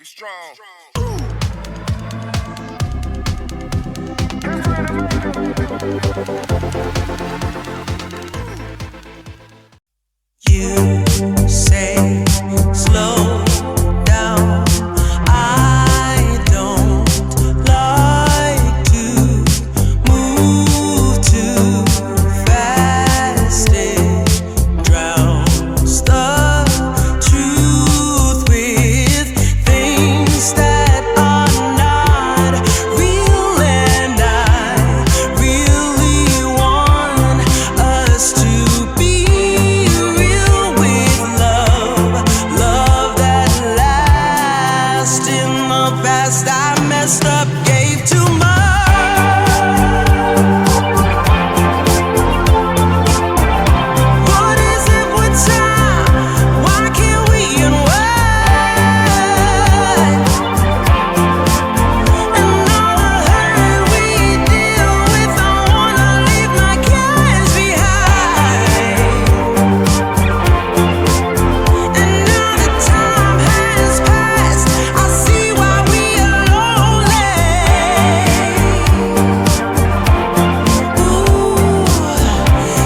Get strong. You say slow down. I don't like to move too fast. It drowns the truth with things that are not real, and I really want us to be real with love that lasts. In the past I messed up, gave too much. What is it with time? Why can't we unwind? And all the hurt we deal with, I wanna leave my cares behind. And now that time has passed, I see why we are lonely. Ooh,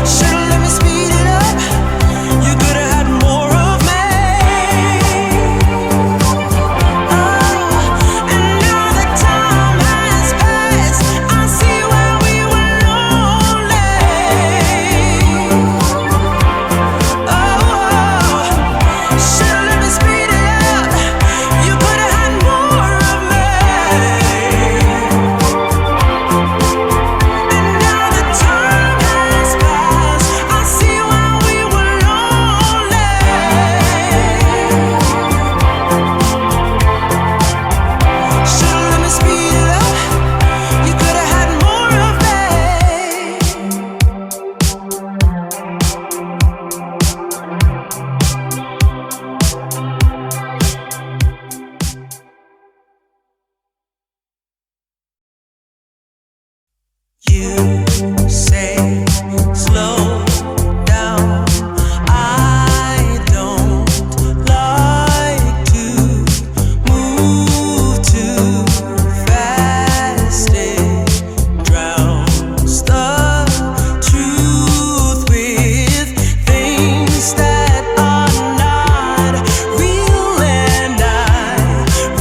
should've let me speed it up. You could've had more of me. And now that time has passed, I see why we were lonely. Should've let me speed it up. You could've had more of me. And now that time has passed, I see why we were lonely. Should've let me speed it up. You could've had more of me. You say slow down. I don't like to move too fast. It drowns the truth with things that are not real, and I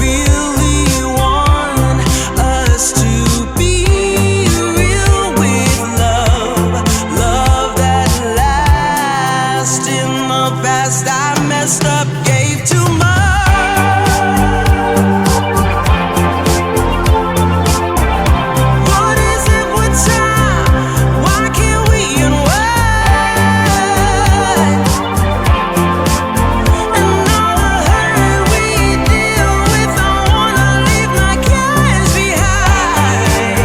really want us to be real with love that lasts. In the past I messed up, gave too much. What is it with time? Why can't we unwind? And all the hurt we deal with, I wanna leave my cares behind.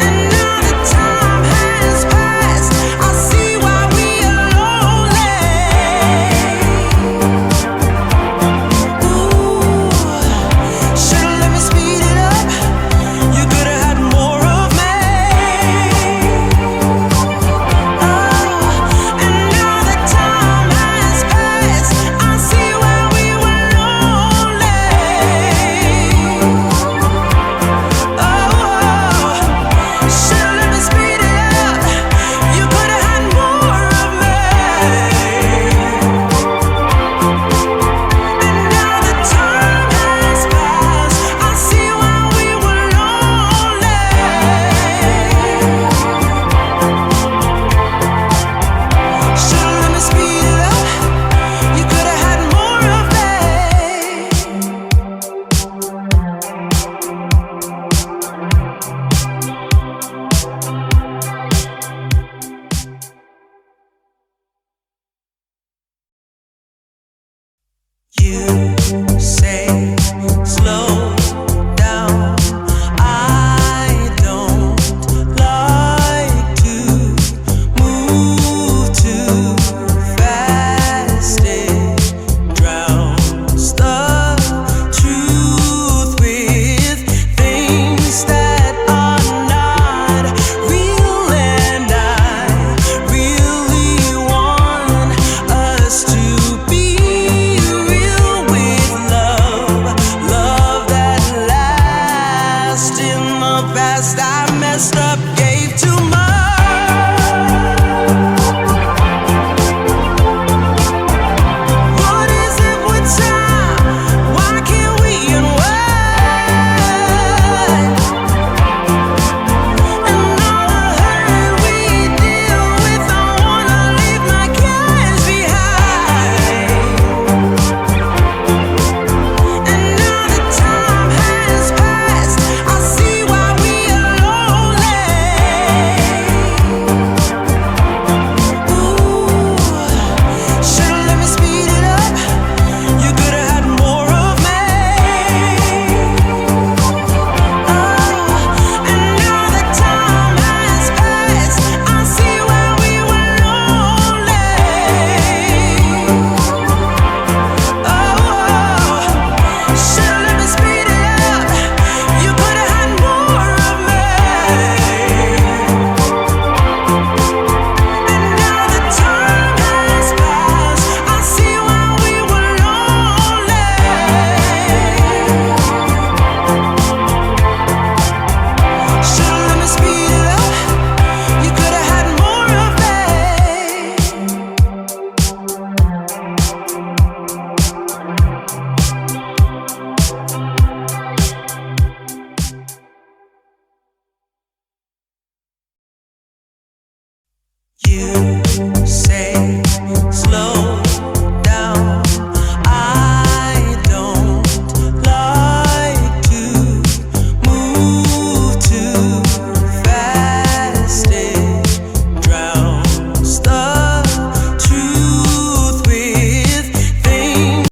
And now that time has passed, I see why we are lonely. Ooh, should've let me speed it up. You could've had more of me. And now that time has passed, I see why we were lonely. Should've let me speed it up. You could've had more of me. And now that time has passed, I see why we were lonely. Should've let me speed it up. You could've had more of me. You